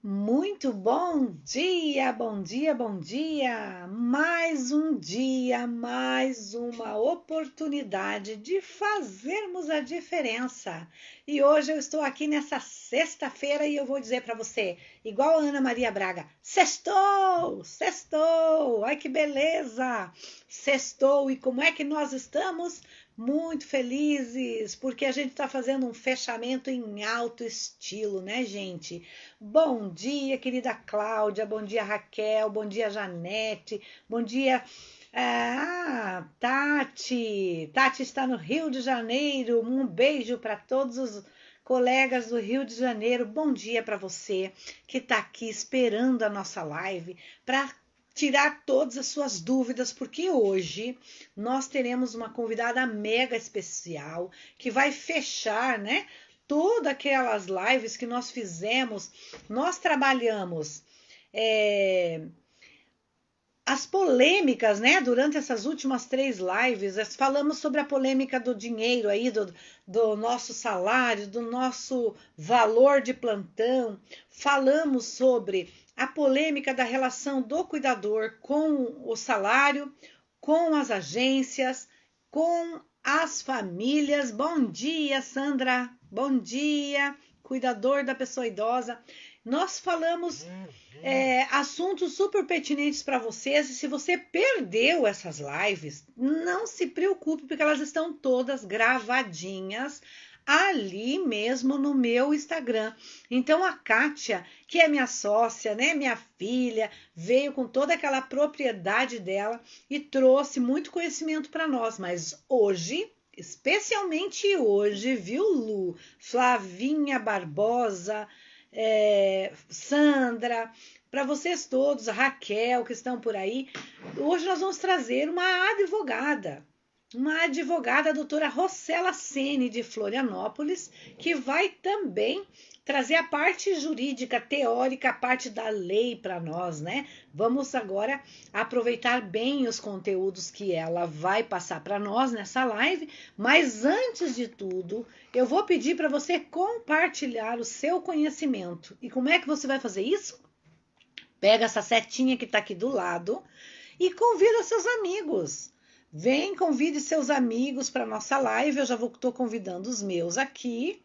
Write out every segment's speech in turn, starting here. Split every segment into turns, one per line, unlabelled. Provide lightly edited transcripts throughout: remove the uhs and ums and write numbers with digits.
Muito bom dia, bom dia, bom dia! Mais um dia, mais uma oportunidade de fazermos a diferença. E hoje eu estou aqui nessa sexta-feira e eu vou dizer para você, igual a Ana Maria Braga: sextou! Sextou! Ai que beleza! Sextou! E como é que nós estamos? Muito felizes, porque a gente está fazendo um fechamento em alto estilo, né, gente? Bom dia, querida Cláudia, bom dia, Raquel, bom dia, Janete, bom dia, Tati. Tati está no Rio de Janeiro. Um beijo para todos os colegas do Rio de Janeiro. Bom dia para você que está aqui esperando a nossa live para tirar todas as suas dúvidas, porque hoje nós teremos uma convidada mega especial que vai fechar, né? Todas aquelas lives que nós fizemos, nós trabalhamos as polêmicas, né? Durante essas últimas 3 lives, falamos sobre a polêmica do dinheiro aí, do nosso salário, do nosso valor de plantão. Falamos sobre a polêmica da relação do cuidador com o salário, com as agências, com as famílias. Bom dia, Sandra. Bom dia, cuidador da pessoa idosa. Nós falamos assuntos super pertinentes para vocês. E se você perdeu essas lives, não se preocupe, porque elas estão todas gravadinhas ali mesmo no meu Instagram. Então a Kátia, que é minha sócia, né, minha filha, veio com toda aquela propriedade dela e trouxe muito conhecimento para nós. Mas hoje, especialmente hoje, viu, Lu, Flavinha Barbosa, Sandra, para vocês todos, a Raquel que estão por aí, hoje nós vamos trazer uma advogada, a doutora Rosela Sene de Florianópolis, que vai também trazer a parte jurídica, teórica, a parte da lei para nós, né? Vamos agora aproveitar bem os conteúdos que ela vai passar para nós nessa live, mas antes de tudo, eu vou pedir para você compartilhar o seu conhecimento. E como é que você vai fazer isso? Pega essa setinha que está aqui do lado e convida seus amigos. Vem, convide seus amigos para nossa live. Eu já estou convidando os meus aqui.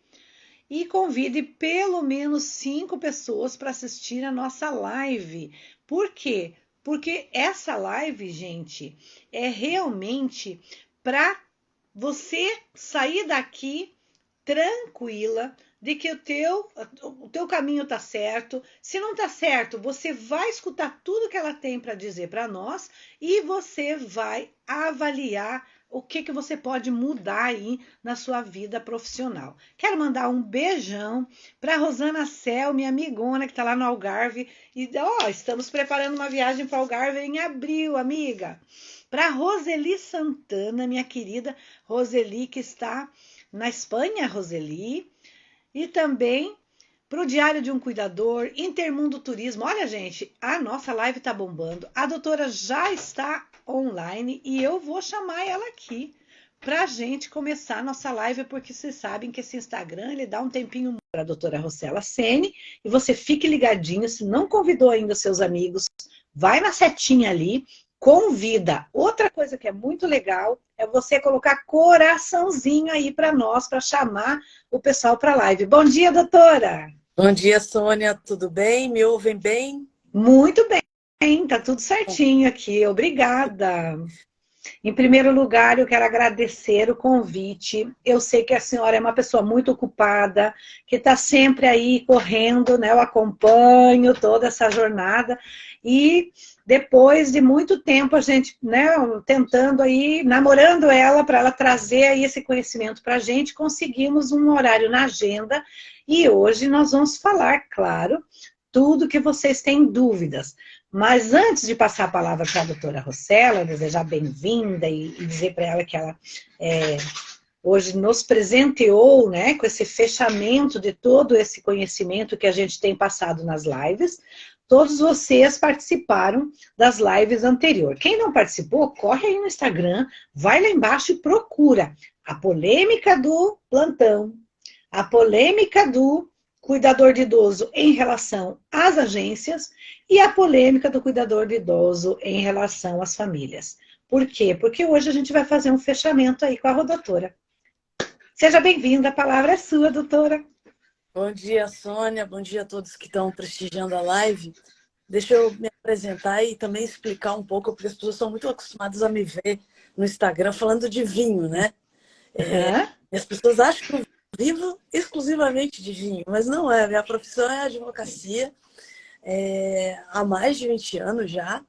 E convide pelo menos 5 pessoas para assistir a nossa live. Por quê? Porque essa live, gente, é realmente para você sair daqui tranquila de que o teu caminho está certo. Se não está certo, você vai escutar tudo que ela tem para dizer para nós e você vai avaliar o que você pode mudar aí na sua vida profissional. Quero mandar um beijão para Rosana Cel, minha amigona que está lá no Algarve. E estamos preparando uma viagem para o Algarve em abril, amiga. Para Roseli Santana, minha querida Roseli, que está na Espanha, Roseli, e também para o Diário de um Cuidador, Intermundo Turismo. Olha, gente, a nossa live está bombando. A doutora já está online e eu vou chamar ela aqui para a gente começar a nossa live, porque vocês sabem que esse Instagram ele dá um tempinho para a doutora Rosela Sene, e você fique ligadinho, se não convidou ainda seus amigos, vai na setinha ali, convida. Outra coisa que é muito legal é você colocar coraçãozinho aí para nós, para chamar o pessoal para a live. Bom dia, doutora!
Bom dia, Sônia. Tudo bem? Me ouvem bem?
Muito bem, tá tudo certinho aqui. Obrigada. Em primeiro lugar, eu quero agradecer o convite. Eu sei que a senhora é uma pessoa muito ocupada, que está sempre aí correndo, né? Eu acompanho toda essa jornada. E depois de muito tempo, a gente, né, tentando aí, namorando ela, para ela trazer aí esse conhecimento para a gente, conseguimos um horário na agenda. E hoje nós vamos falar, claro, tudo que vocês têm dúvidas. Mas antes de passar a palavra para a doutora Rosela, desejar bem-vinda e dizer para ela que ela hoje nos presenteou, né, com esse fechamento de todo esse conhecimento que a gente tem passado nas lives, todos vocês participaram das lives anteriores. Quem não participou, corre aí no Instagram, vai lá embaixo e procura a polêmica do plantão, a polêmica do cuidador de idoso em relação às agências e a polêmica do cuidador de idoso em relação às famílias. Por quê? Porque hoje a gente vai fazer um fechamento aí com a doutora. Seja bem-vinda, a palavra é sua, doutora.
Bom dia, Sônia. Bom dia a todos que estão prestigiando a live. Deixa eu me apresentar e também explicar um pouco, porque as pessoas são muito acostumadas a me ver no Instagram falando de vinho, né?
Uhum.
E as pessoas acham que eu vivo exclusivamente de vinho, mas não é. Minha profissão é a advocacia, há mais de 20 anos já,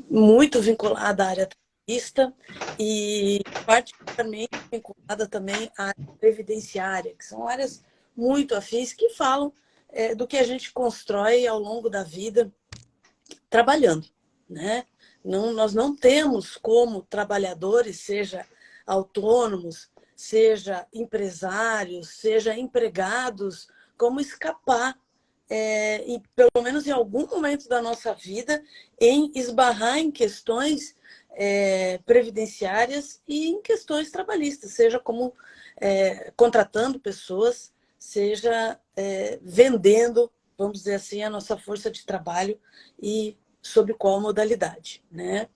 muito vinculada à área trabalhista e particularmente vinculada também à área previdenciária, que são áreas muito afins que falam do que a gente constrói ao longo da vida trabalhando, né? Não, nós não temos como trabalhadores, seja autônomos, seja empresários, seja empregados, como escapar, pelo menos em algum momento da nossa vida, em esbarrar em questões previdenciárias e em questões trabalhistas, seja como contratando pessoas, seja vendendo, vamos dizer assim, a nossa força de trabalho e sobre qual modalidade, né?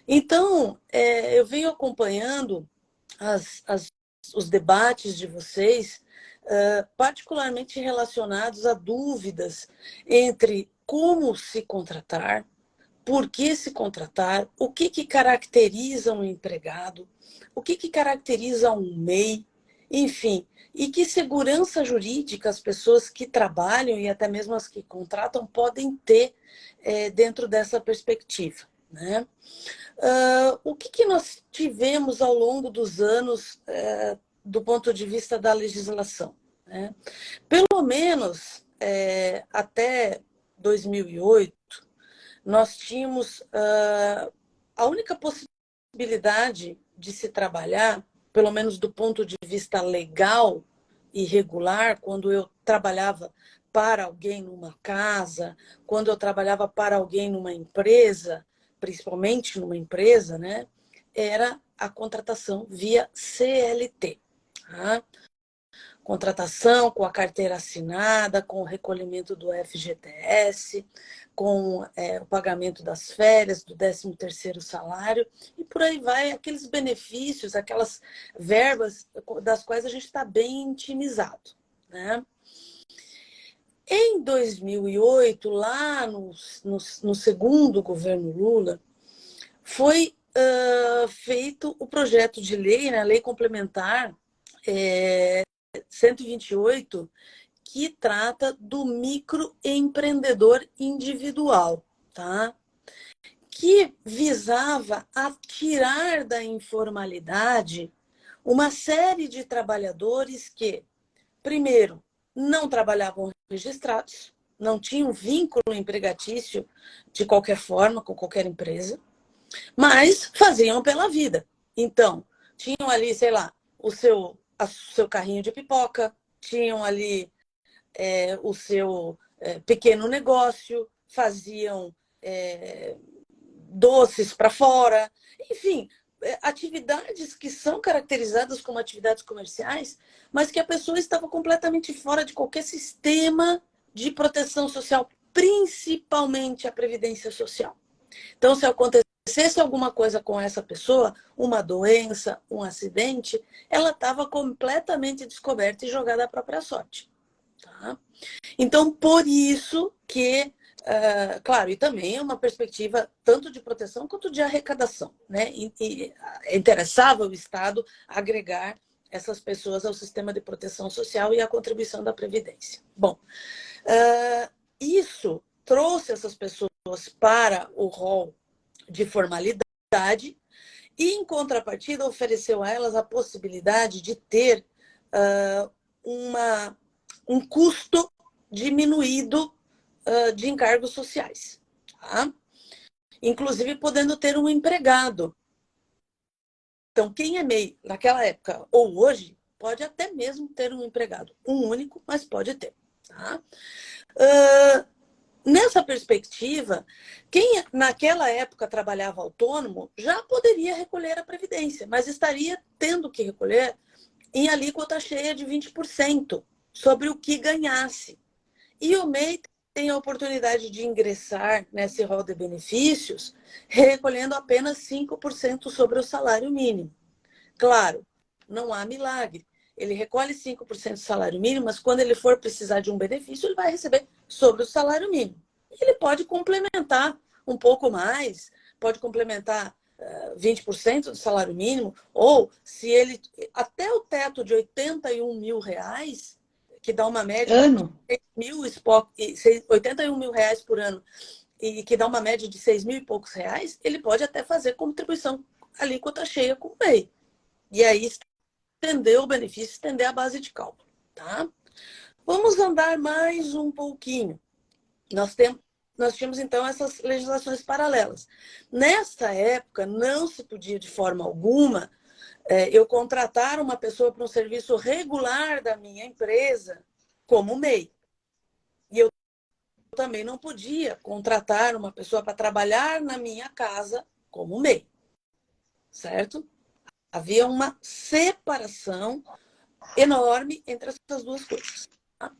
Então, eu venho acompanhando os debates de vocês, particularmente relacionados a dúvidas entre como se contratar, por que se contratar, o que caracteriza um empregado, o que caracteriza um MEI, enfim, e que segurança jurídica as pessoas que trabalham e até mesmo as que contratam podem ter dentro dessa perspectiva, né? O que nós tivemos ao longo dos anos do ponto de vista da legislação, né? Pelo menos até 2008, nós tínhamos a única possibilidade de se trabalhar, pelo menos do ponto de vista legal e regular, quando eu trabalhava para alguém numa casa, quando eu trabalhava para alguém numa empresa, principalmente numa empresa, né, era a contratação via CLT. Tá? Contratação com a carteira assinada, com o recolhimento do FGTS, com o pagamento das férias, do 13º salário, e por aí vai, aqueles benefícios, aquelas verbas das quais a gente está bem intimizado, né? Em 2008, lá no segundo governo Lula, foi feito o projeto de lei, né, a lei complementar 128, que trata do microempreendedor individual, tá? Que visava a tirar da informalidade uma série de trabalhadores que, primeiro, não trabalhavam registrados, não tinham vínculo empregatício de qualquer forma com qualquer empresa, mas faziam pela vida. Então, tinham ali, sei lá, o seu carrinho de pipoca, tinham ali o seu pequeno negócio, faziam doces para fora, enfim, atividades que são caracterizadas como atividades comerciais, mas que a pessoa estava completamente fora de qualquer sistema de proteção social, principalmente a previdência social. Então, se acontecesse alguma coisa com essa pessoa, uma doença, um acidente, ela estava completamente descoberta e jogada à própria sorte. Tá? Então, por isso que, claro, e também é uma perspectiva tanto de proteção quanto de arrecadação, né? E interessava o Estado agregar essas pessoas ao sistema de proteção social e à contribuição da Previdência. Bom, isso trouxe essas pessoas para o rol de formalidade e, em contrapartida, ofereceu a elas a possibilidade de ter um custo diminuído de encargos sociais. Tá? Inclusive, podendo ter um empregado. Então, quem é MEI naquela época ou hoje, pode até mesmo ter um empregado. Um único, mas pode ter. Tá? Nessa perspectiva, quem naquela época trabalhava autônomo já poderia recolher a Previdência, mas estaria tendo que recolher em alíquota cheia de 20%. sobre o que ganhasse. E o MEI tem a oportunidade de ingressar nesse rol de benefícios recolhendo apenas 5% sobre o salário mínimo. Claro, não há milagre. Ele recolhe 5% do salário mínimo, mas quando ele for precisar de um benefício, ele vai receber sobre o salário mínimo. Ele pode complementar um pouco mais, pode complementar 20% do salário mínimo, ou se ele até o teto de R$ 81.000, que dá uma média
Ano?
de 81 mil reais por ano, e que dá uma média de 6 mil e poucos reais, ele pode até fazer contribuição alíquota cheia com o MEI. E aí estender o benefício, estender a base de cálculo. Tá? Vamos andar mais um pouquinho. Nós tínhamos, então, essas legislações paralelas. Nessa época, não se podia, de forma alguma, eu contratar uma pessoa para um serviço regular da minha empresa como MEI. E eu também não podia contratar uma pessoa para trabalhar na minha casa como MEI. Certo? Havia uma separação enorme entre essas duas coisas. Tá?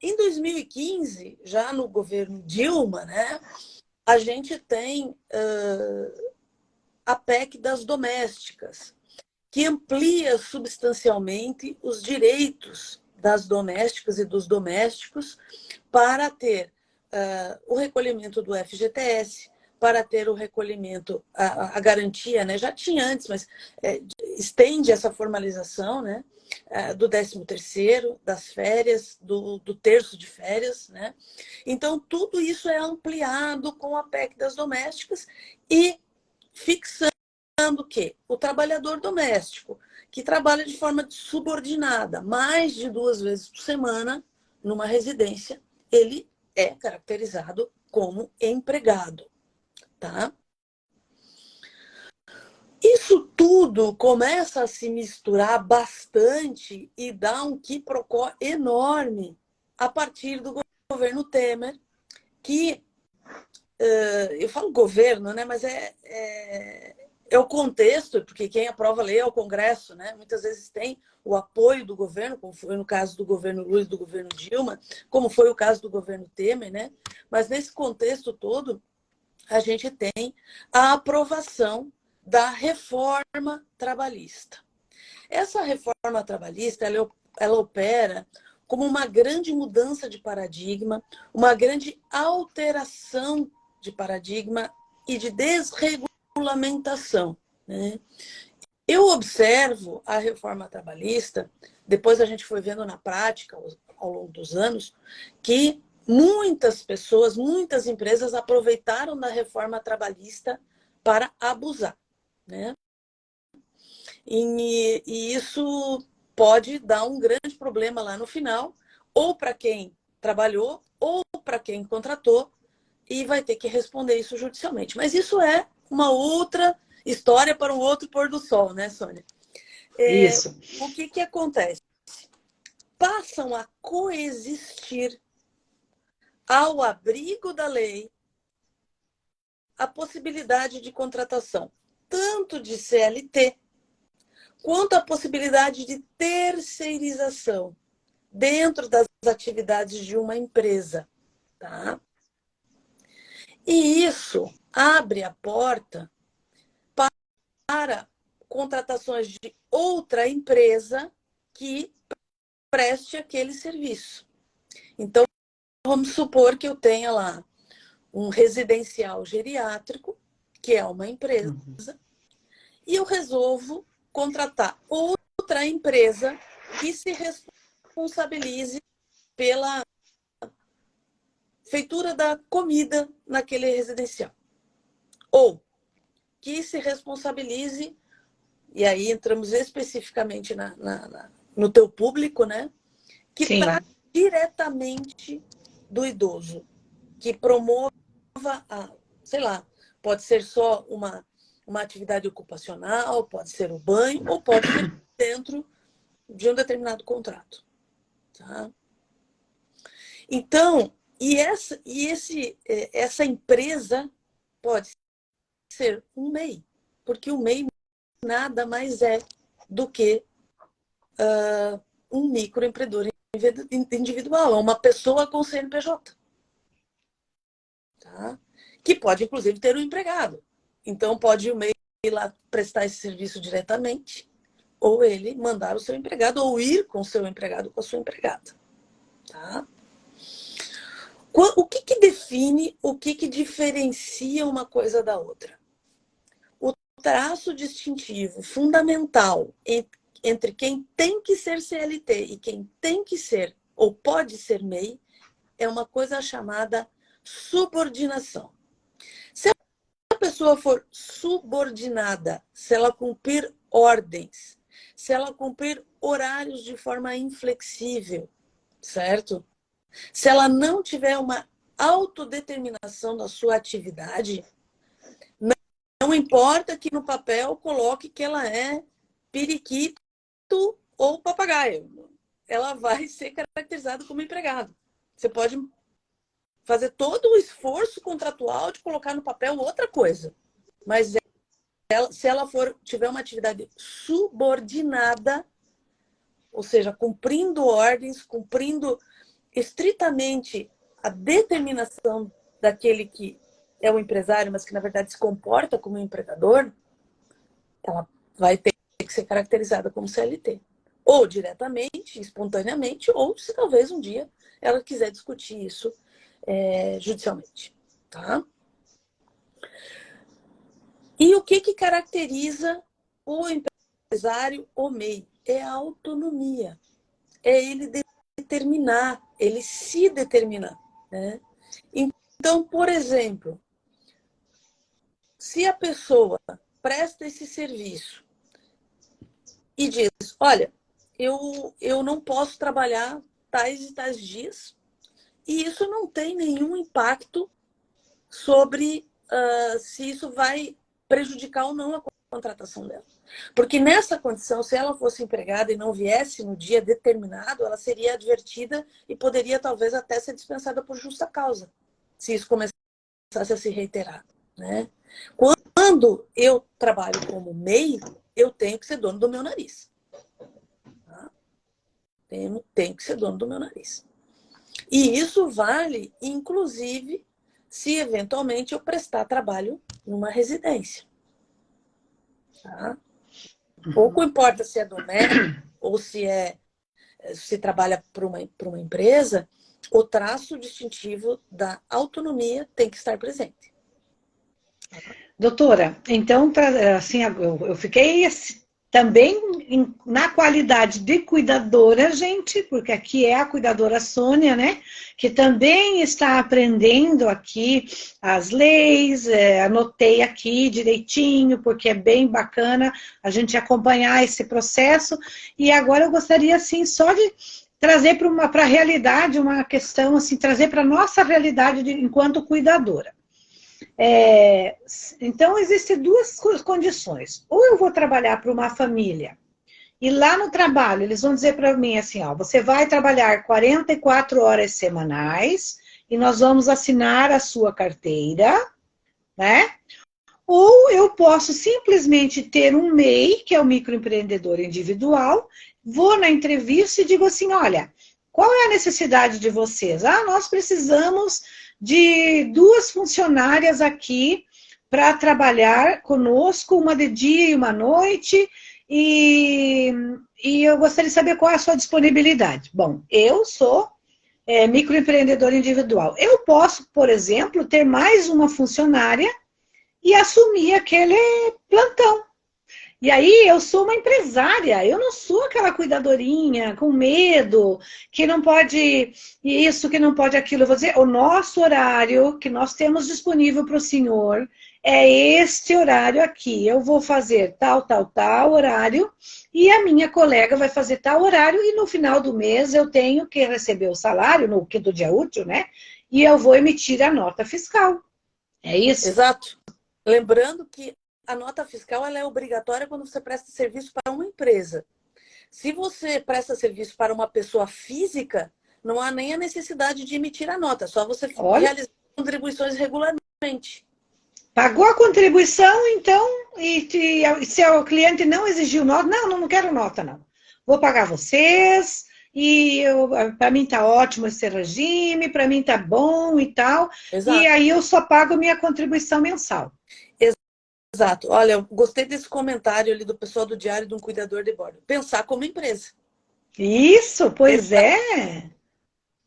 Em 2015, já no governo Dilma, né, a gente tem a PEC das domésticas, que amplia substancialmente os direitos das domésticas e dos domésticos para ter o recolhimento do FGTS, para ter o recolhimento, a garantia, né? Já tinha antes, mas estende essa formalização, né? Do 13º, das férias, do terço de férias, né? Então, tudo isso é ampliado com a PEC das domésticas e fixando o quê? O trabalhador doméstico, que trabalha de forma subordinada, mais de 2 vezes por semana, numa residência, ele é caracterizado como empregado. Tá? Isso tudo começa a se misturar bastante e dá um quiprocó enorme a partir do governo Temer, que eu falo governo, né, mas é o contexto, porque quem aprova a lei é o Congresso, né? Muitas vezes tem o apoio do governo, como foi no caso do governo Lula e do governo Dilma, como foi o caso do governo Temer, né? Mas nesse contexto todo, a gente tem a aprovação da reforma trabalhista. Essa reforma trabalhista, ela opera como uma grande mudança de paradigma, uma grande alteração de paradigma e de desregulamentação. Né? Eu observo a reforma trabalhista, depois a gente foi vendo na prática, ao longo dos anos, que muitas pessoas, muitas empresas aproveitaram da reforma trabalhista para abusar. Né? E isso pode dar um grande problema lá no final, ou para quem trabalhou, ou para quem contratou, e vai ter que responder isso judicialmente. Mas isso é uma outra história para um outro pôr do sol, né, Sônia?
Isso.
O que acontece? Passam a coexistir ao abrigo da lei a possibilidade de contratação, tanto de CLT, quanto a possibilidade de terceirização dentro das atividades de uma empresa. Tá? E isso abre a porta para contratações de outra empresa que preste aquele serviço. Então, vamos supor que eu tenha lá um residencial geriátrico, que é uma empresa, e eu resolvo contratar outra empresa que se responsabilize pela feitura da comida naquele residencial. Ou que se responsabilize, e aí entramos especificamente no teu público, né? Que
Sim.
trate diretamente do idoso, que promova, sei lá, pode ser só uma atividade ocupacional, pode ser o banho, ou pode ser dentro de um determinado contrato. Tá? Então, essa empresa pode ser um MEI, porque o MEI nada mais é do que um microempreendedor individual, é uma pessoa com CNPJ. Tá? Que pode, inclusive, ter um empregado. Então, pode o MEI ir lá prestar esse serviço diretamente, ou ele mandar o seu empregado, ou ir com o seu empregado, com a sua empregada. Tá? O que define, o que diferencia uma coisa da outra? O traço distintivo fundamental entre quem tem que ser CLT e quem tem que ser ou pode ser MEI é uma coisa chamada subordinação. Se a pessoa for subordinada, se ela cumprir ordens, se ela cumprir horários de forma inflexível, certo? Se ela não tiver uma autodeterminação da sua atividade, não importa que no papel coloque que ela é periquito ou papagaio. Ela vai ser caracterizada como empregado. Você pode fazer todo o esforço contratual de colocar no papel outra coisa. Mas se ela tiver uma atividade subordinada, ou seja, cumprindo ordens, cumprindo estritamente a determinação daquele que é o empresário, mas que na verdade se comporta como um empregador, ela vai ter que ser caracterizada como CLT. Ou diretamente, espontaneamente, ou se talvez um dia ela quiser discutir isso judicialmente. Tá? E o que caracteriza o empresário, o MEI? É a autonomia. É ele determinar, ele se determinar. Né? Então, por exemplo, se a pessoa presta esse serviço e diz, olha, eu não posso trabalhar tais e tais dias, e isso não tem nenhum impacto sobre se isso vai prejudicar ou não a contratação dela. Porque nessa condição, se ela fosse empregada e não viesse no dia determinado, ela seria advertida e poderia talvez até ser dispensada por justa causa, se isso começasse a se reiterar. Né? Quando eu trabalho como MEI, eu tenho que ser dono do meu nariz. Tá? Tenho que ser dono do meu nariz. E isso vale, inclusive, se eventualmente eu prestar trabalho numa residência. Tá? Pouco importa se é doméstico ou se trabalha para uma empresa, o traço distintivo da autonomia tem que estar presente.
Doutora, então, assim, eu fiquei também na qualidade de cuidadora, gente, porque aqui é a cuidadora Sônia, né? Que também está aprendendo aqui as leis, anotei aqui direitinho, porque é bem bacana a gente acompanhar esse processo. E agora eu gostaria, assim, só de trazer para a realidade uma questão, assim, trazer para a nossa realidade enquanto cuidadora. Então, existem duas condições. Ou eu vou trabalhar para uma família, e lá no trabalho eles vão dizer para mim assim, ó, você vai trabalhar 44 horas semanais e nós vamos assinar a sua carteira, né? Ou eu posso simplesmente ter um MEI, que é o microempreendedor individual, vou na entrevista e digo assim, olha, qual é a necessidade de vocês? Ah, nós precisamos de 2 funcionárias aqui para trabalhar conosco, uma de dia e uma noite, e eu gostaria de saber qual é a sua disponibilidade. Bom, eu sou microempreendedor individual. Eu posso, por exemplo, ter mais uma funcionária e assumir aquele plantão. E aí eu sou uma empresária, eu não sou aquela cuidadorinha com medo, que não pode isso, que não pode aquilo. Eu vou dizer, o nosso horário que nós temos disponível para o senhor é este horário aqui. Eu vou fazer tal horário e a minha colega vai fazer tal horário e no final do mês eu tenho que receber o salário, no quinto dia útil, né? E eu vou emitir a nota fiscal. É isso?
Exato. Lembrando que a nota fiscal ela é obrigatória quando você presta serviço para uma empresa. Se você presta serviço para uma pessoa física, não há nem a necessidade de emitir a nota, só você realizar contribuições regularmente.
Pagou a contribuição, então, e se o cliente não exigiu nota, não quero nota, não. vou pagar vocês, e para mim tá ótimo esse regime, para mim tá bom e tal, e
Exato.
aí eu só pago minha contribuição mensal.
Exato. Olha, eu gostei desse comentário ali do pessoal do Diário de um Cuidador de Bordo. Pensar como empresa.
Isso, pois
Exato.
é.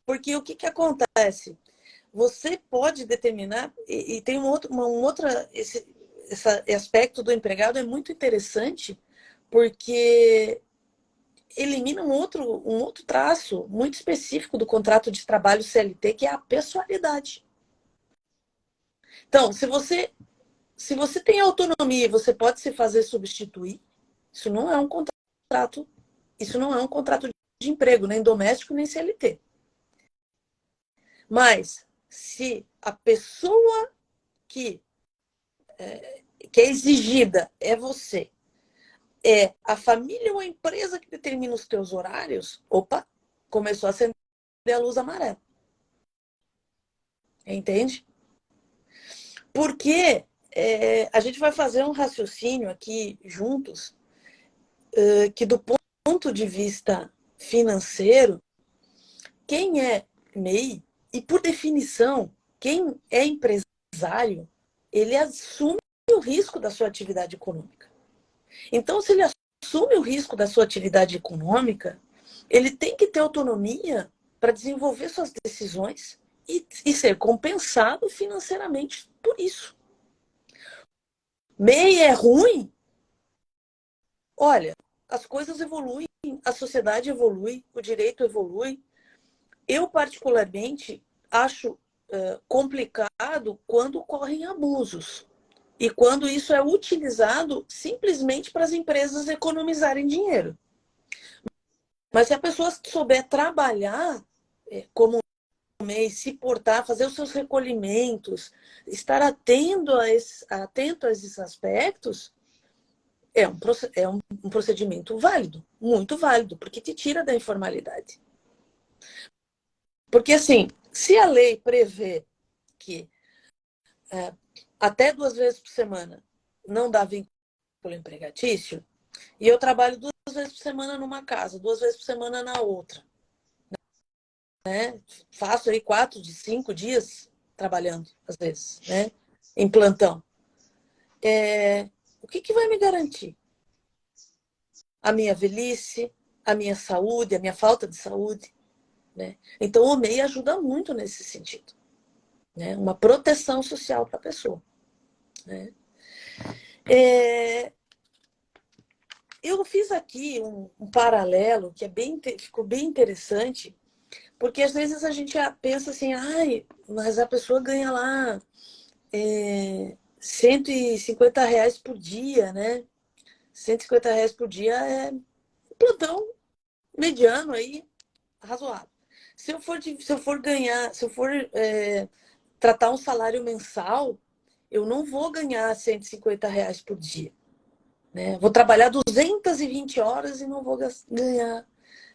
Porque o que que acontece? Você pode determinar, e tem esse aspecto do empregado é muito interessante, porque elimina um outro traço muito específico do contrato de trabalho CLT, que é a pessoalidade. Então, se você tem autonomia e você pode se fazer substituir, isso não é um contrato, isso não é um contrato de emprego, nem doméstico, nem CLT. Mas se a pessoa que que é exigida é você, é a família ou a empresa que determina os teus horários, opa, começou a acender a luz amarela. Entende? Porque a gente vai fazer um raciocínio aqui juntos, que do ponto de vista financeiro, quem é MEI, e por definição, quem é empresário, ele assume o risco da sua atividade econômica. Então, se ele assume o risco da sua atividade econômica, ele tem que ter autonomia para desenvolver suas decisões e ser compensado financeiramente por isso. MEI é ruim? Olha, as coisas evoluem, a sociedade evolui, o direito evolui. Eu, particularmente, acho complicado quando ocorrem abusos e quando isso é utilizado simplesmente para as empresas economizarem dinheiro. Mas se a pessoa souber trabalhar como MEI, se portar, fazer os seus recolhimentos, estar atento a esses aspectos, é um procedimento válido, muito válido, porque te tira da informalidade. Porque, assim, se a lei prevê que até 2 vezes por semana não dá vínculo empregatício, e eu trabalho 2 vezes por semana numa casa, 2 vezes por semana na outra, né? Faço aí 4 de 5 dias trabalhando, às vezes, né? Em plantão. O que que vai me garantir? A minha velhice, a minha saúde, a minha falta de saúde, né? Então, o MEI ajuda muito nesse sentido, né? Uma proteção social para a pessoa, né? Eu fiz aqui um paralelo que ficou bem interessante, porque às vezes a gente pensa assim, ai, mas a pessoa ganha lá R$ 150 por dia, né? R$ 150 por dia é um plantão mediano aí, razoável. Se eu for tratar um salário mensal, eu não vou ganhar R$ 150 por dia. Né? Vou trabalhar 220 horas e não vou ganhar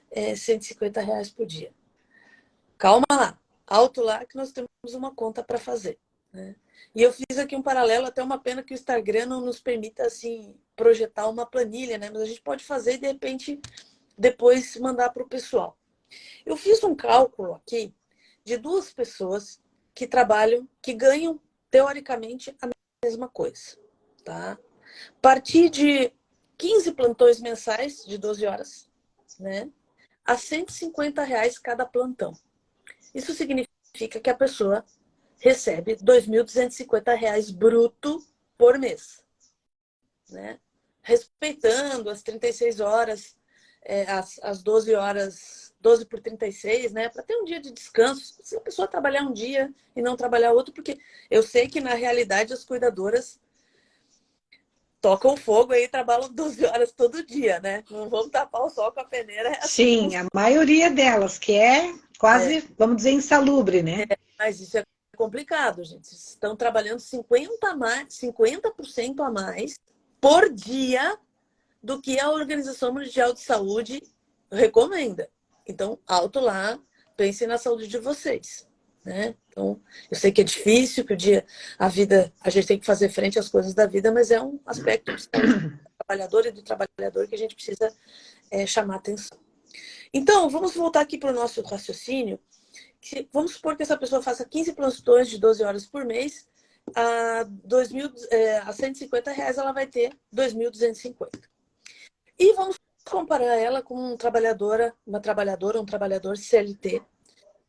R$ 150 por dia. Calma lá, alto lá que nós temos uma conta para fazer. Né? E eu fiz aqui um paralelo, até uma pena que o Instagram não nos permita assim projetar uma planilha, né? Mas a gente pode fazer e de repente depois mandar para o pessoal. Eu fiz um cálculo aqui de 2 pessoas que trabalham, que ganham teoricamente a mesma coisa, tá? A partir de 15 plantões mensais de 12 horas, né? A R$ 150 cada plantão. Isso significa que a pessoa recebe R$ 2.250 bruto por mês, né? Respeitando as 36 horas, as 12 horas, 12 por 36, né? Para ter um dia de descanso. Se a pessoa trabalhar um dia e não trabalhar outro, porque eu sei que na realidade as cuidadoras tocam fogo aí e trabalham 12 horas todo dia, né? Não vamos tapar o sol com a peneira, é assim que
Sim, a maioria delas, que é quase, vamos dizer, insalubre, né?
mas isso é complicado, gente. Estão trabalhando 50% a mais por dia do que a Organização Mundial de Saúde recomenda. Então, alto lá, pensem na saúde de vocês. Né? Então, eu sei que é difícil, que a gente tem que fazer frente às coisas da vida, mas é um aspecto de saúde do trabalhador e do trabalhador que a gente precisa chamar atenção. Então, vamos voltar aqui para o nosso raciocínio. Vamos supor que essa pessoa faça 15 plantões de 12 horas por mês, a R$150 ela vai ter 2.250. E vamos comparar ela com uma trabalhadora, um trabalhador CLT,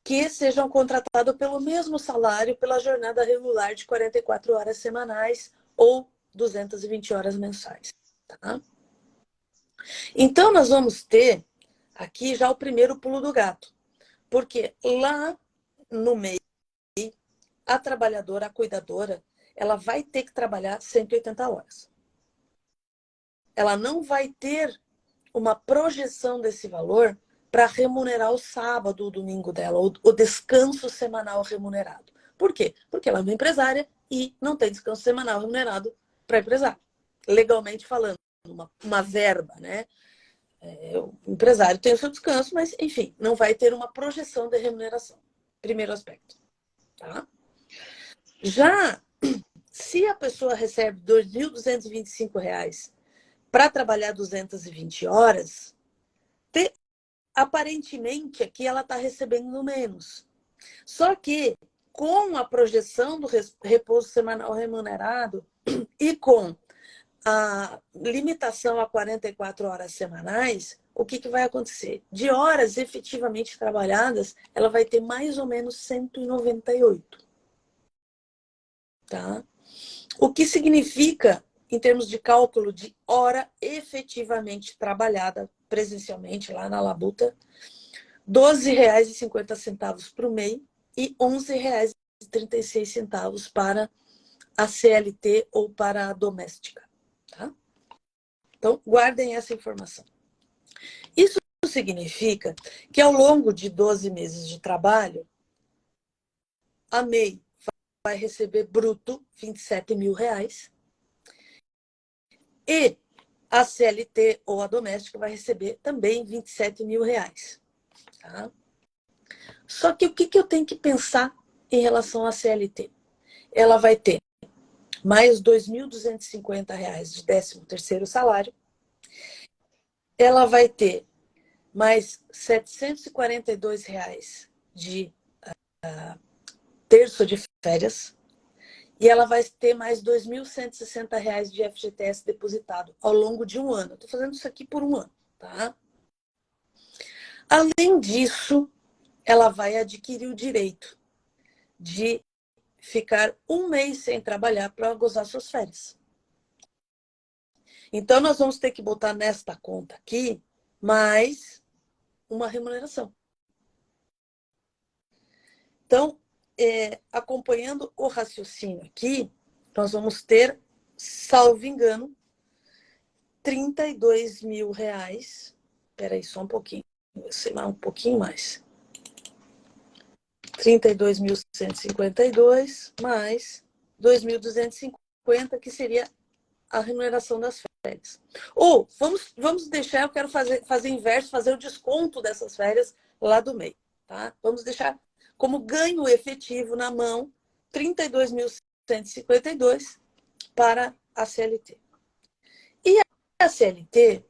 que sejam contratados pelo mesmo salário pela jornada regular de 44 horas semanais ou 220 horas mensais. Tá? Então, nós vamos ter aqui já o primeiro pulo do gato. Porque lá no meio, a trabalhadora, a cuidadora, ela vai ter que trabalhar 180 horas. Ela não vai ter uma projeção desse valor para remunerar o sábado, o domingo dela, o descanso semanal remunerado. Por quê? Porque ela é uma empresária e não tem descanso semanal remunerado para empresário. Legalmente falando, uma verba, né? O empresário tem o seu descanso, mas, enfim, não vai ter uma projeção de remuneração. Primeiro aspecto. Tá? Já se a pessoa recebe R$ 2.225 para trabalhar 220 horas, aparentemente aqui ela está recebendo menos. Só que com a projeção do repouso semanal remunerado e com a limitação a 44 horas semanais, o que vai acontecer? De horas efetivamente trabalhadas, ela vai ter mais ou menos 198. Tá? O que significa, em termos de cálculo de hora efetivamente trabalhada presencialmente lá na Labuta, R$ 12,50 para o MEI e R$ 11,36 para a CLT ou para a doméstica. Tá? Então, guardem essa informação. Isso significa que ao longo de 12 meses de trabalho, a MEI vai receber bruto R$ 27.000 e a CLT ou a doméstica vai receber também R$ 27.000. Tá? Só que o que eu tenho que pensar em relação à CLT? Ela vai ter mais R$ 2.250 de 13º salário, ela vai ter mais R$ 742 de terço de férias, e ela vai ter mais R$ 2.160 de FGTS depositado ao longo de um ano. Estou fazendo isso aqui por um ano. Tá? Além disso, ela vai adquirir o direito de ficar um mês sem trabalhar para gozar suas férias. Então, nós vamos ter que botar nesta conta aqui mais uma remuneração. Então, acompanhando o raciocínio aqui, nós vamos ter, salvo engano, R$ 32.000. Espera aí, só um pouquinho. Sei lá, um pouquinho mais. 32.152 mais 2.250, que seria a remuneração das férias. Ou, vamos deixar, eu quero fazer inverso, fazer o desconto dessas férias lá do MEI. Tá? Vamos deixar como ganho efetivo na mão 32.152 para a CLT. E a CLT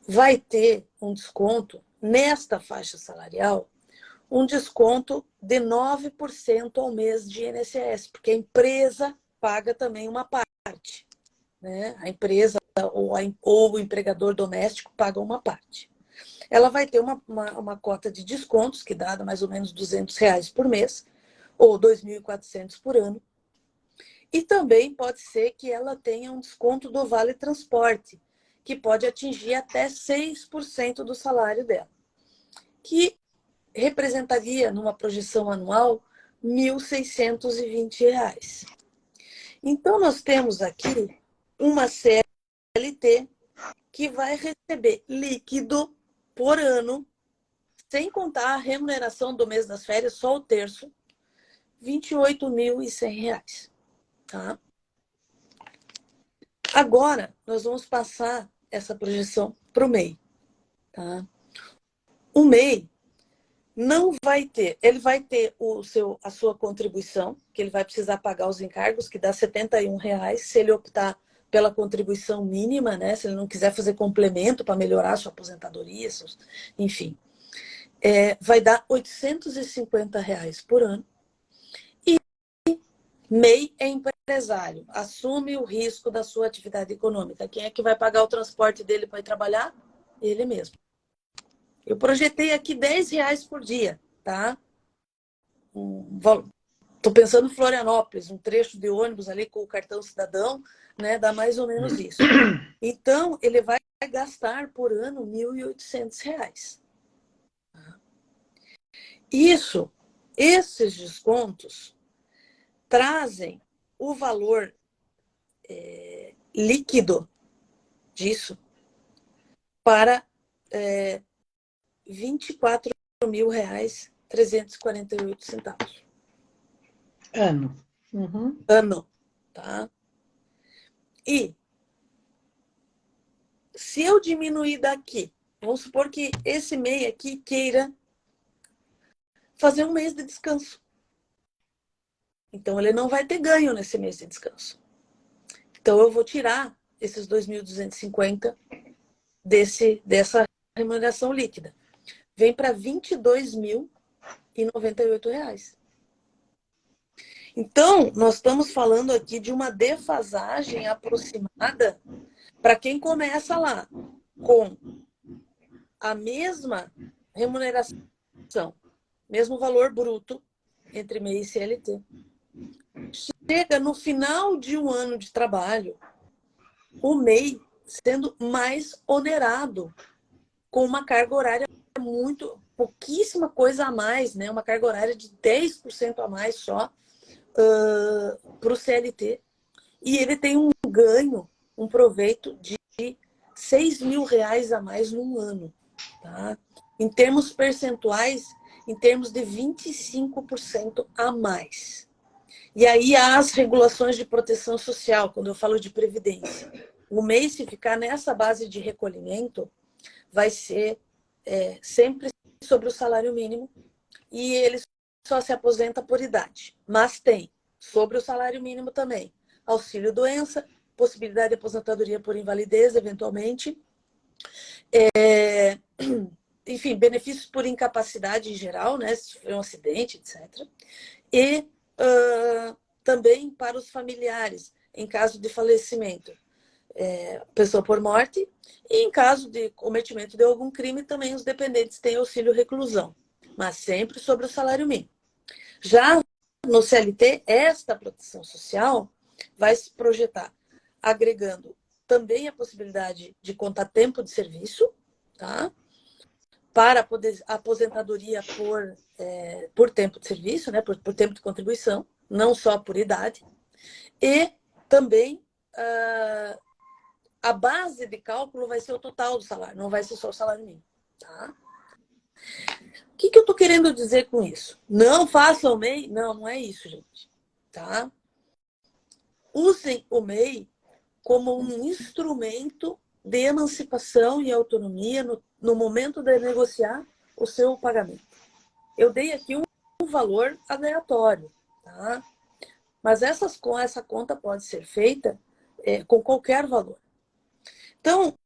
vai ter um desconto nesta faixa salarial, um desconto de 9% ao mês de INSS, porque a empresa paga também uma parte. Né? A empresa ou o empregador doméstico paga uma parte. Ela vai ter uma cota de descontos, que dá mais ou menos R$ 200 por mês, ou 2.400 por ano. E também pode ser que ela tenha um desconto do Vale Transporte, que pode atingir até 6% do salário dela, que representaria, numa projeção anual, R$ 1.620. Então, nós temos aqui uma CLT que vai receber líquido por ano, sem contar a remuneração do mês das férias, só o terço, R$ 28.100. Tá? Agora, nós vamos passar essa projeção para o MEI. Tá? O MEI não vai ter, ele vai ter a sua contribuição, que ele vai precisar pagar os encargos, que dá R$ 71, se ele optar pela contribuição mínima, né? Se ele não quiser fazer complemento para melhorar a sua aposentadoria, enfim. Vai dar R$ 850 por ano. E MEI é empresário, assume o risco da sua atividade econômica. Quem é que vai pagar o transporte dele para ir trabalhar? Ele mesmo. Eu projetei aqui R$ 10 por dia, tá? Estou pensando em Florianópolis, um trecho de ônibus ali com o cartão cidadão, né? Dá mais ou menos isso. Então, ele vai gastar por ano R$ 1.800. Esses descontos trazem o valor líquido disso para R$ 24.348.
Ano. Uhum.
Ano, tá? E se eu diminuir daqui, vamos supor que esse MEI aqui queira fazer um mês de descanso. Então, ele não vai ter ganho nesse mês de descanso. Então, eu vou tirar esses 2.250 dessa remuneração líquida. Vem para R$ 22.098. Então, nós estamos falando aqui de uma defasagem aproximada para quem começa lá com a mesma remuneração, mesmo valor bruto entre MEI e CLT. Chega no final de um ano de trabalho, o MEI sendo mais onerado, com uma carga horária pouquíssima coisa a mais, né? Uma carga horária de 10% a mais só para o CLT. E ele tem um ganho, um proveito de R$ 6.000 a mais num ano. Tá? Em termos percentuais, em termos de 25% a mais. E aí há as regulações de proteção social, quando eu falo de previdência. O MEI, se ficar nessa base de recolhimento, vai ser sempre sobre o salário mínimo e ele só se aposenta por idade. Mas tem, sobre o salário mínimo também, auxílio-doença, possibilidade de aposentadoria por invalidez, eventualmente. Enfim, benefícios por incapacidade em geral, né, se for um acidente, etc. E também para os familiares, em caso de falecimento, pessoa por morte, e em caso de cometimento de algum crime, também os dependentes têm auxílio reclusão, mas sempre sobre o salário mínimo. Já no CLT, esta proteção social vai se projetar agregando também a possibilidade de contar tempo de serviço, tá? Para aposentadoria por tempo de serviço, né? por tempo de contribuição, não só por idade, e também a base de cálculo vai ser o total do salário, não vai ser só o salário mínimo. Tá? O que eu estou querendo dizer com isso? Não façam o MEI? Não, não é isso, gente. Tá? Usem o MEI como um instrumento de emancipação e autonomia no momento de negociar o seu pagamento. Eu dei aqui um valor aleatório, tá? Mas essa conta pode ser feita com qualquer valor. Então,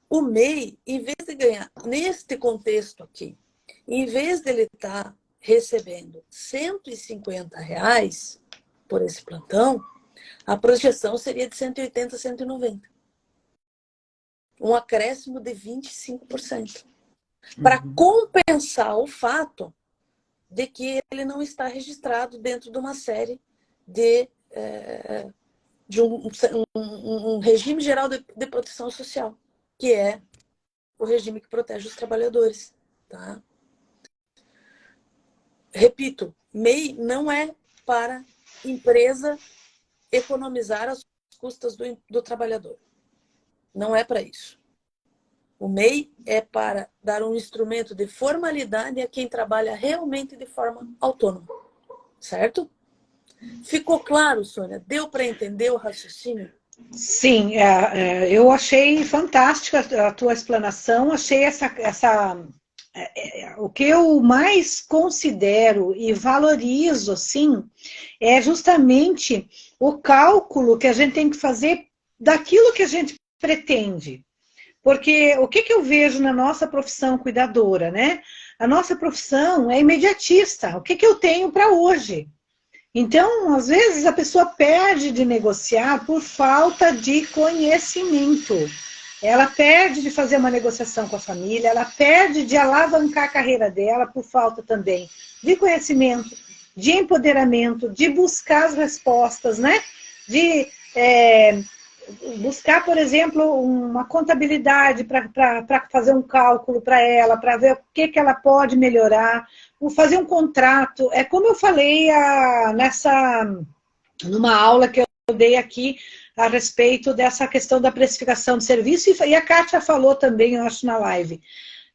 o MEI, em vez de ganhar, neste contexto aqui, em vez de ele estar recebendo R$ 150 por esse plantão, a projeção seria de 180, 190. Um acréscimo de 25%. Para compensar o fato de que ele não está registrado dentro de uma série de um regime geral de proteção social, que é o regime que protege os trabalhadores. Tá? Repito, MEI não é para empresa economizar as custas do trabalhador. Não é para isso. O MEI é para dar um instrumento de formalidade a quem trabalha realmente de forma autônoma. Certo? Ficou claro, Sônia? Deu para entender o raciocínio?
Sim, eu achei fantástica a tua explanação, achei o que eu mais considero e valorizo, assim, é justamente o cálculo que a gente tem que fazer daquilo que a gente pretende. Porque o que eu vejo na nossa profissão cuidadora, né? A nossa profissão é imediatista. O que eu tenho para hoje? Então, às vezes, a pessoa perde de negociar por falta de conhecimento. Ela perde de fazer uma negociação com a família, ela perde de alavancar a carreira dela por falta também de conhecimento, de empoderamento, de buscar as respostas, né? De buscar, por exemplo, uma contabilidade para fazer um cálculo para ela, para ver o que ela pode melhorar, fazer um contrato. É como eu falei numa aula que eu dei aqui a respeito dessa questão da precificação de serviço, e a Kátia falou também, eu acho, na live.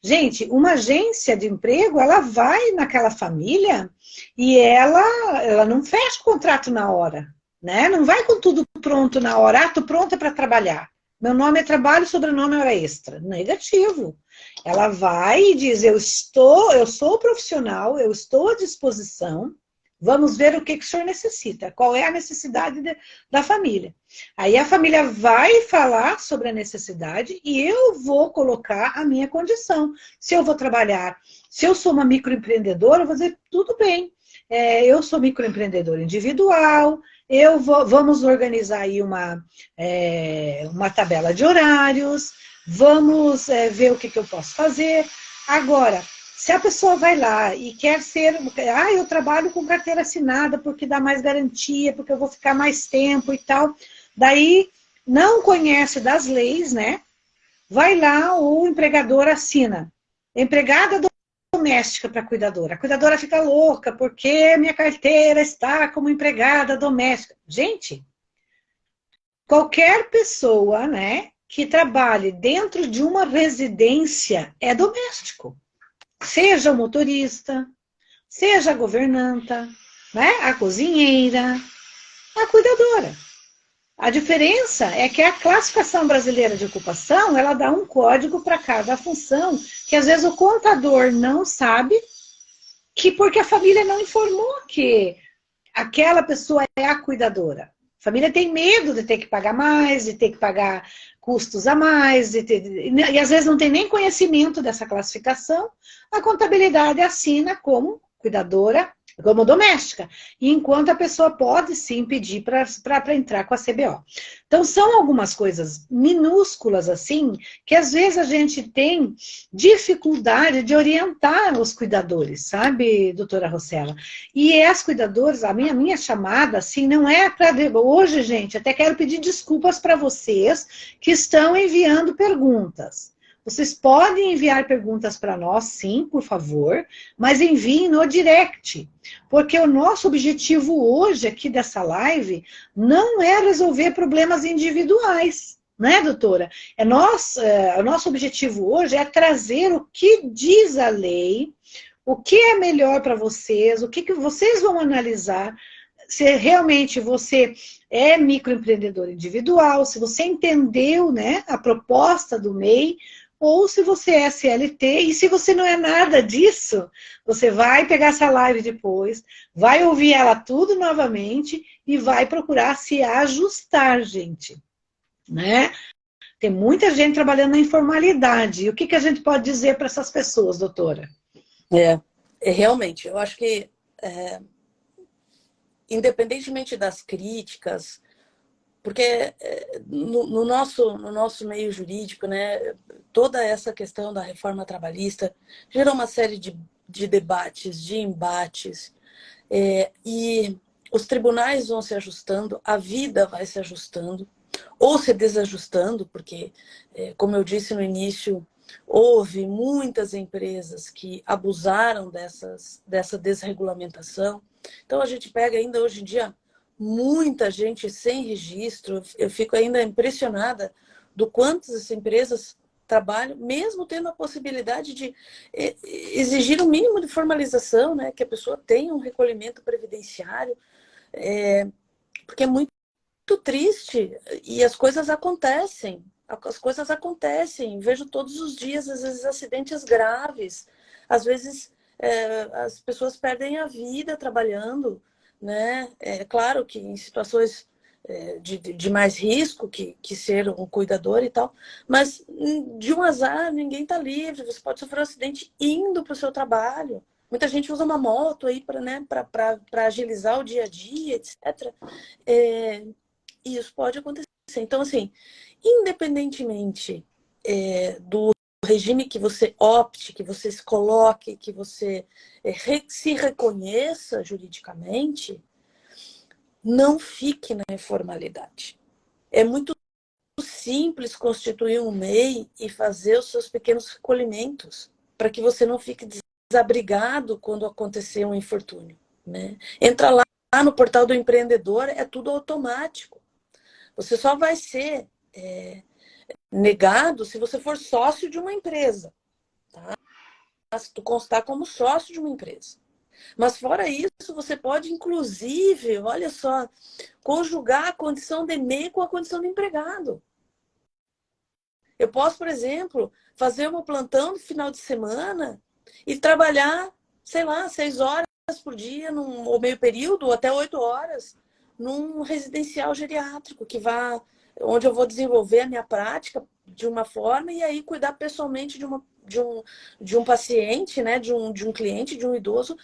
Gente, uma agência de emprego, ela vai naquela família e ela não fecha o contrato na hora, né? Não vai com tudo pronto na hora. Tô pronta para trabalhar. Meu nome é trabalho, sobrenome é hora extra. Negativo. Ela vai e diz, eu sou profissional, eu estou à disposição, vamos ver o que o senhor necessita, qual é a necessidade da família. Aí a família vai falar sobre a necessidade e eu vou colocar a minha condição. Se eu vou trabalhar, se eu sou uma microempreendedora, eu vou dizer, tudo bem, eu sou microempreendedora individual, vamos organizar aí uma tabela de horários, vamos ver o que eu posso fazer. Agora, se a pessoa vai lá e quer ser... eu trabalho com carteira assinada porque dá mais garantia, porque eu vou ficar mais tempo e tal. Daí, não conhece das leis, né? Vai lá, o empregador assina. Empregada doméstica para a cuidadora. A cuidadora fica louca porque minha carteira está como empregada doméstica. Gente, qualquer pessoa, né, que trabalhe dentro de uma residência é doméstico. Seja o motorista, seja a governanta, né, a cozinheira, a cuidadora. A diferença é que a classificação brasileira de ocupação, ela dá um código para cada função, que às vezes o contador não sabe, porque a família não informou que aquela pessoa é a cuidadora. A família tem medo de ter que pagar mais, de ter que pagar custos a mais, e às vezes não tem nem conhecimento dessa classificação. A contabilidade assina como cuidadora, como doméstica, e enquanto a pessoa pode sim pedir para entrar com a CBO. Então, são algumas coisas minúsculas assim, que às vezes a gente tem dificuldade de orientar os cuidadores, sabe, doutora Rossella? E as cuidadoras, a minha chamada, assim, não é para... Hoje, gente, até quero pedir desculpas para vocês que estão enviando perguntas. Vocês podem enviar perguntas para nós, sim, por favor, mas enviem no direct, porque o nosso objetivo hoje aqui dessa live não é resolver problemas individuais, né, doutora? O nosso objetivo hoje é trazer o que diz a lei, o que é melhor para vocês, o que vocês vão analisar, se realmente você é microempreendedor individual, se você entendeu, né, a proposta do MEI, ou se você é CLT, e se você não é nada disso, você vai pegar essa live depois, vai ouvir ela tudo novamente e vai procurar se ajustar, gente, né? Tem muita gente trabalhando na informalidade. E o que a gente pode dizer para essas pessoas, doutora?
Realmente, eu acho que, independentemente das críticas, porque no nosso meio jurídico, né, toda essa questão da reforma trabalhista gerou uma série de debates, de embates, e os tribunais vão se ajustando, a vida vai se ajustando, ou se desajustando, porque, como eu disse no início, houve muitas empresas que abusaram dessa desregulamentação. Então, a gente pega ainda hoje em dia muita gente sem registro. Eu fico ainda impressionada do quanto as empresas trabalham, mesmo tendo a possibilidade de exigir um mínimo de formalização, né, que a pessoa tenha um recolhimento previdenciário, porque é muito triste e as coisas acontecem. Vejo todos os dias, às vezes, acidentes graves, às vezes as pessoas perdem a vida trabalhando, né? É claro que em situações de mais risco que ser um cuidador e tal, mas de um azar ninguém está livre, você pode sofrer um acidente indo para o seu trabalho. Muita gente usa uma moto aí para, né, para agilizar o dia a dia, etc. E isso pode acontecer. Então, assim, independentemente do regime que você opte, que você se coloque, que você se reconheça juridicamente, não fique na informalidade. É muito simples constituir um MEI e fazer os seus pequenos recolhimentos para que você não fique desabrigado quando acontecer um infortúnio, né? Entra lá no portal do empreendedor, é tudo automático. Você só vai ser negado se você for sócio de uma empresa, tá? Se tu constar como sócio de uma empresa. Mas fora isso, você pode, inclusive, olha só, conjugar a condição de MEI com a condição de empregado. Eu posso, por exemplo, fazer um plantão no final de semana e trabalhar, sei lá, 6 horas por dia, ou meio período, ou até 8 horas, num residencial geriátrico, onde eu vou desenvolver a minha prática de uma forma e aí cuidar pessoalmente de um paciente, né, de um cliente, de um idoso,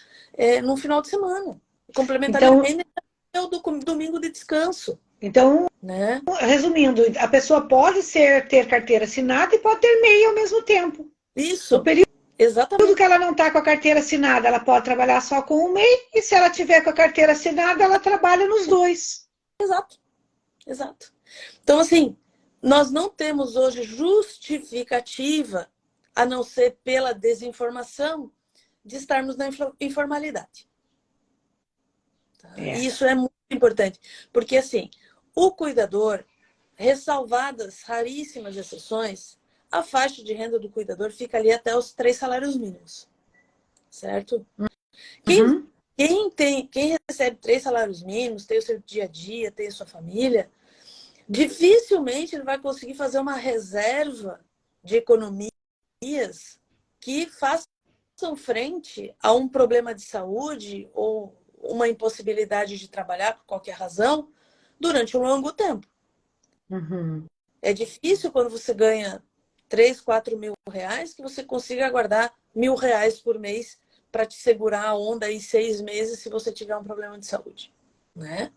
no final de semana. Complementariamente, é o domingo de descanso.
Então,
né?
Resumindo, a pessoa pode ter carteira assinada e pode ter MEI ao mesmo tempo.
Isso.
No período
Exatamente.
que ela não está com a carteira assinada, ela pode trabalhar só com o MEI, e se ela tiver com a carteira assinada, ela trabalha nos dois.
Exato. Então, assim, nós não temos hoje justificativa, a não ser pela desinformação, de estarmos na informalidade. Tá? E isso é muito importante, porque, assim, o cuidador, ressalvadas raríssimas exceções, a faixa de renda do cuidador fica ali até os 3 salários mínimos, certo?
Uhum.
Quem recebe 3 salários mínimos, tem o seu dia a dia, tem a sua família, dificilmente ele vai conseguir fazer uma reserva de economias que façam frente a um problema de saúde ou uma impossibilidade de trabalhar por qualquer razão durante um longo tempo.
Uhum.
É difícil quando você ganha 3, 4 mil reais que você consiga guardar R$ 1.000 por mês para te segurar a onda em 6 meses se você tiver um problema de saúde, né?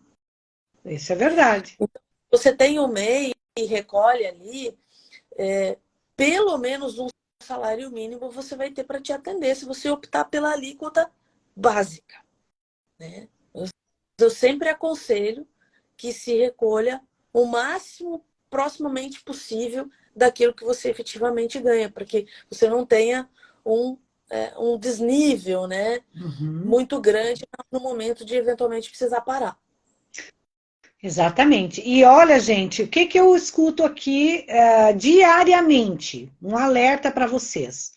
Isso é verdade.
Então, você tem o MEI e recolhe ali, pelo menos um salário mínimo você vai ter para te atender se você optar pela alíquota básica, né? Eu sempre aconselho que se recolha o máximo proximamente possível daquilo que você efetivamente ganha, para que você não tenha um desnível, né, muito grande no momento de eventualmente precisar parar.
Exatamente. E olha, gente, o que eu escuto aqui diariamente? Um alerta para vocês.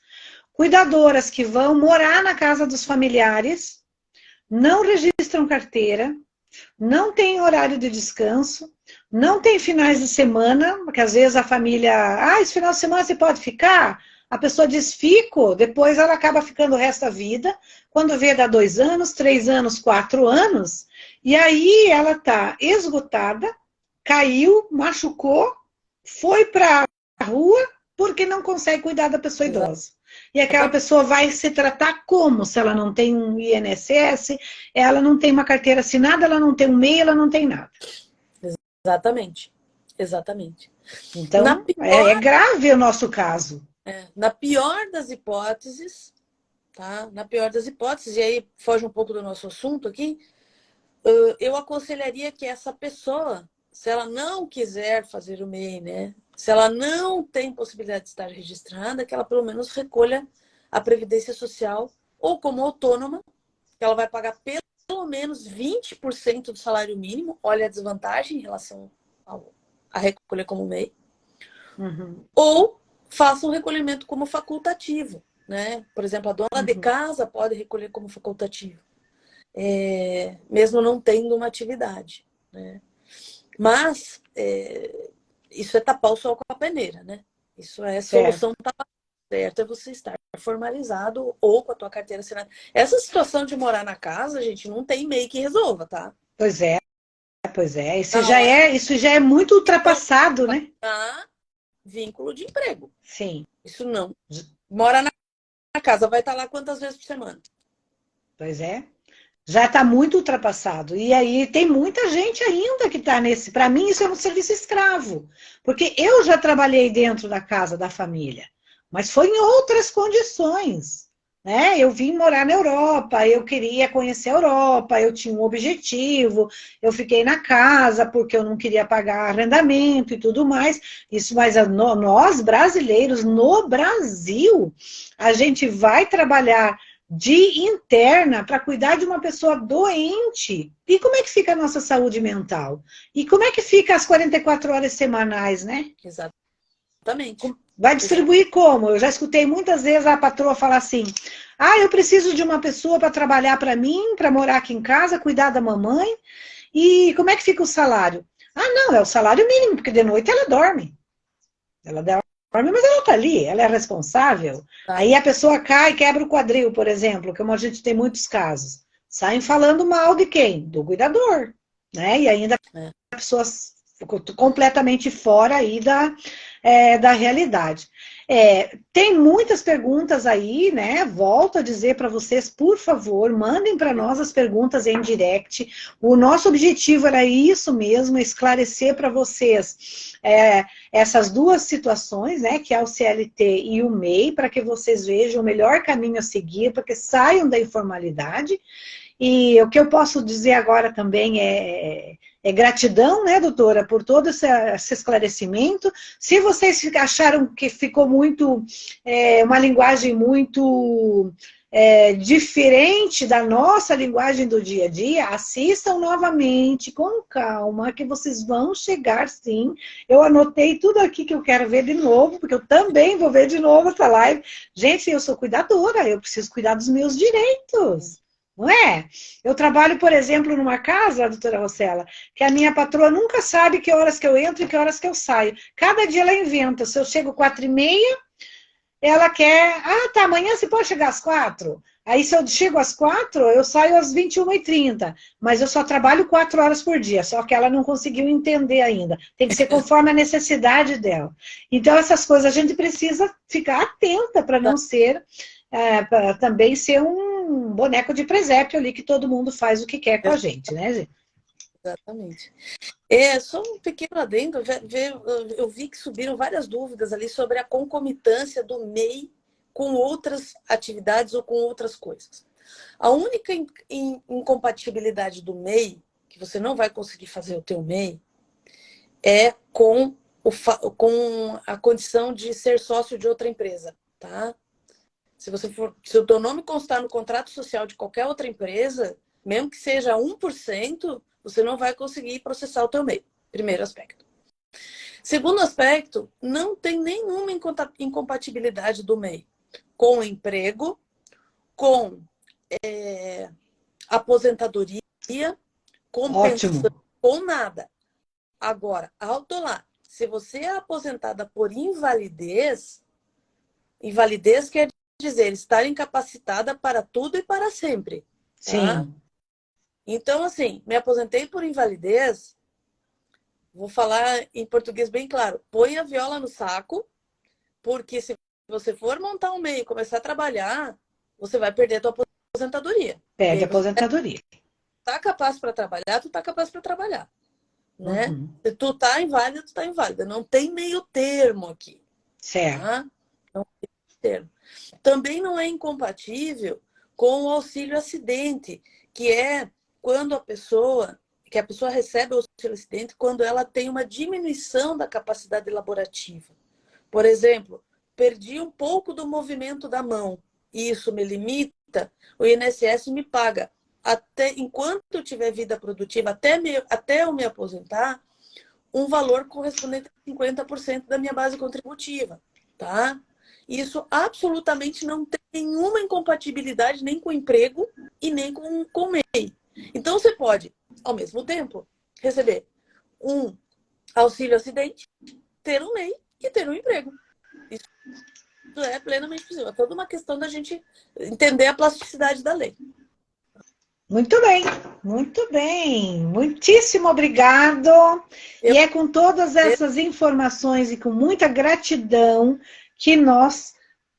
Cuidadoras que vão morar na casa dos familiares, não registram carteira, não tem horário de descanso, não tem finais de semana, porque às vezes a família, esse final de semana você pode ficar? A pessoa diz, fico, depois ela acaba ficando o resto da vida, quando vê dá 2 anos, 3 anos, 4 anos, e aí ela está esgotada, caiu, machucou, foi para a rua, porque não consegue cuidar da pessoa idosa. E aquela pessoa vai se tratar como? Se ela não tem um INSS, ela não tem uma carteira assinada, ela não tem um MEI, ela não tem nada.
Exatamente.
Então, é grave o nosso caso.
Na pior das hipóteses, tá? Na pior das hipóteses, e aí foge um pouco do nosso assunto aqui, eu aconselharia que essa pessoa, se ela não quiser fazer o MEI, né? Se ela não tem possibilidade de estar registrada, que ela pelo menos recolha a Previdência Social ou como autônoma, que ela vai pagar pelo menos 20% do salário mínimo. Olha a desvantagem em relação a recolher como MEI. Ou faça um recolhimento como facultativo, né? Por exemplo, a dona de casa pode recolher como facultativo, mesmo não tendo uma atividade, né? Mas isso é tapar o sol com a peneira, né? Isso é solução certa, é você estar formalizado ou com a tua carteira assinada. Essa situação de morar na casa, gente, não tem MEI que resolva, tá?
Pois é, pois é.
Na hora
Isso já é muito ultrapassado, né?
da vínculo de emprego.
Sim.
Isso não. Mora na casa, vai estar lá quantas vezes por semana?
Pois é. Já está muito ultrapassado. E aí tem muita gente ainda que está nesse. Para mim, isso é um serviço escravo. Porque eu já trabalhei dentro da casa da família, mas foi em outras condições. Né? Eu vim morar na Europa, eu queria conhecer a Europa, eu tinha um objetivo, eu fiquei na casa porque eu não queria pagar arrendamento e tudo mais. Isso, mas nós, brasileiros, no Brasil, a gente vai trabalhar de interna para cuidar de uma pessoa doente. E como é que fica a nossa saúde mental? E como é que fica as 44 horas semanais, né?
Exatamente.
Vai distribuir como? Eu já escutei muitas vezes a patroa falar assim: ah, eu preciso de uma pessoa para trabalhar para mim, para morar aqui em casa, cuidar da mamãe. E como é que fica o salário? Ah, não, é o salário mínimo, porque de noite ela dorme. Ela dorme, mas ela está ali, ela é responsável.
Tá.
Aí a pessoa cai e quebra o quadril, por exemplo, como a gente tem muitos casos. Saem falando mal de quem? Do cuidador. Né? E ainda a pessoa ficou completamente fora aí da realidade. Tem muitas perguntas aí, né? Volto a dizer para vocês, por favor, mandem para nós as perguntas em direct. O nosso objetivo era isso mesmo, esclarecer para vocês essas duas situações, né? Que é o CLT e o MEI, para que vocês vejam o melhor caminho a seguir, para que saiam da informalidade. E o que eu posso dizer agora também é gratidão, né, doutora, por todo esse esclarecimento. Se vocês acharam que ficou muito, uma linguagem muito diferente da nossa linguagem do dia a dia, assistam novamente, com calma, que vocês vão chegar sim. Eu anotei tudo aqui que eu quero ver de novo, porque eu também vou ver de novo essa live. Gente, eu sou cuidadora, eu preciso cuidar dos meus direitos. Não é? Eu trabalho, por exemplo, numa casa, doutora Rossella, que a minha patroa nunca sabe que horas que eu entro e que horas que eu saio. Cada dia ela inventa. Se eu chego 4h30, ela quer... Ah, tá, amanhã você pode chegar às 4? Aí, se eu chego às 4, eu saio às 21h30. Mas eu só trabalho 4 horas por dia, só que ela não conseguiu entender ainda. Tem que ser conforme a necessidade dela. Então, essas coisas a gente precisa ficar atenta para não ser... para também ser um boneco de presépio ali que todo mundo faz o que quer com a gente, né, gente?
Exatamente. Só um pequeno adendo, eu vi que subiram várias dúvidas ali sobre a concomitância do MEI com outras atividades ou com outras coisas. A única incompatibilidade do MEI, que você não vai conseguir fazer o teu MEI, é com a condição de ser sócio de outra empresa, tá? Se o teu nome constar no contrato social de qualquer outra empresa, mesmo que seja 1%, você não vai conseguir processar o teu MEI. Primeiro aspecto. Segundo aspecto, não tem nenhuma incompatibilidade do MEI com emprego, com aposentadoria, com
Ótimo.
pensão, com nada. Agora, alto lá, se você é aposentada por invalidez quer dizer estar incapacitada para tudo e para sempre. Tá?
Sim.
Então, assim, me aposentei por invalidez, vou falar em português bem claro, põe a viola no saco, porque se você for montar um meio e começar a trabalhar, você vai perder a tua aposentadoria.
Perde a aposentadoria.
Tá capaz para trabalhar, tu tá capaz para trabalhar. Né?
Uhum.
Se tu tá inválida, tu tá inválida. Não tem meio termo aqui.
Certo.
Tá? Não tem meio termo. Também não é incompatível com o auxílio acidente, que é quando a pessoa recebe o auxílio acidente quando ela tem uma diminuição da capacidade elaborativa. Por exemplo, perdi um pouco do movimento da mão, e isso me limita, o INSS me paga enquanto eu tiver vida produtiva, até eu me aposentar, um valor correspondente a 50% da minha base contributiva, tá? Isso absolutamente não tem nenhuma incompatibilidade nem com o emprego e nem com o MEI. Então, você pode, ao mesmo tempo, receber um auxílio acidente, ter um MEI e ter um emprego. Isso é plenamente possível. É toda uma questão da gente entender a plasticidade da lei.
Muito bem, Muito bem, muitíssimo obrigado.
Eu,
E é com todas essas informações e com muita gratidão que nós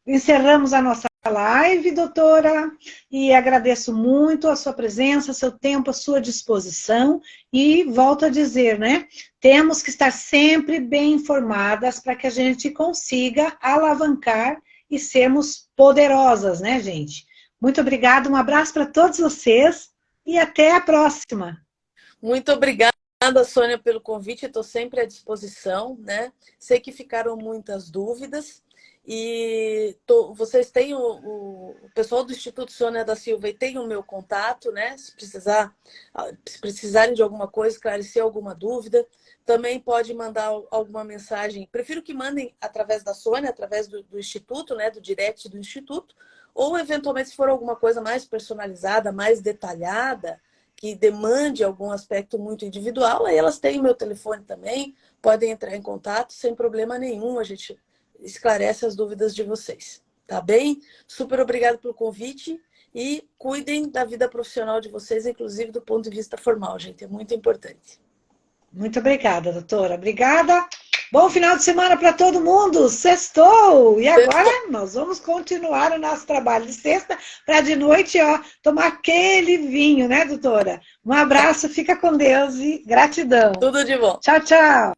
encerramos a nossa live, doutora, e agradeço muito a sua presença, seu tempo, a sua disposição, e volto a dizer, né, temos que estar sempre bem informadas para que a gente consiga alavancar e sermos poderosas, né, gente? Muito obrigada, um abraço para todos vocês e até a próxima.
muito obrigada, Sônia, pelo convite. Estou sempre à disposição, né? Sei que ficaram muitas dúvidas e vocês têm o pessoal do Instituto Sônia da Silva e tem o meu contato, né? Se precisarem de alguma coisa, esclarecer alguma dúvida, também pode mandar alguma mensagem. Prefiro que mandem através da Sônia, através do Instituto, né? Do direct do Instituto, ou eventualmente se for alguma coisa mais personalizada, mais detalhada, que demande algum aspecto muito individual, aí elas têm o meu telefone também, podem entrar em contato sem problema nenhum, a gente esclarece as dúvidas de vocês, tá bem? Super obrigada pelo convite e cuidem da vida profissional de vocês, inclusive do ponto de vista formal, gente, é muito importante.
Muito obrigada, doutora. Obrigada. Bom final de semana para todo mundo. Sextou! E agora nós vamos continuar o nosso trabalho de sexta para de noite, ó, tomar aquele vinho, né, doutora? Um abraço, fica com Deus e gratidão.
Tudo de bom.
Tchau, tchau.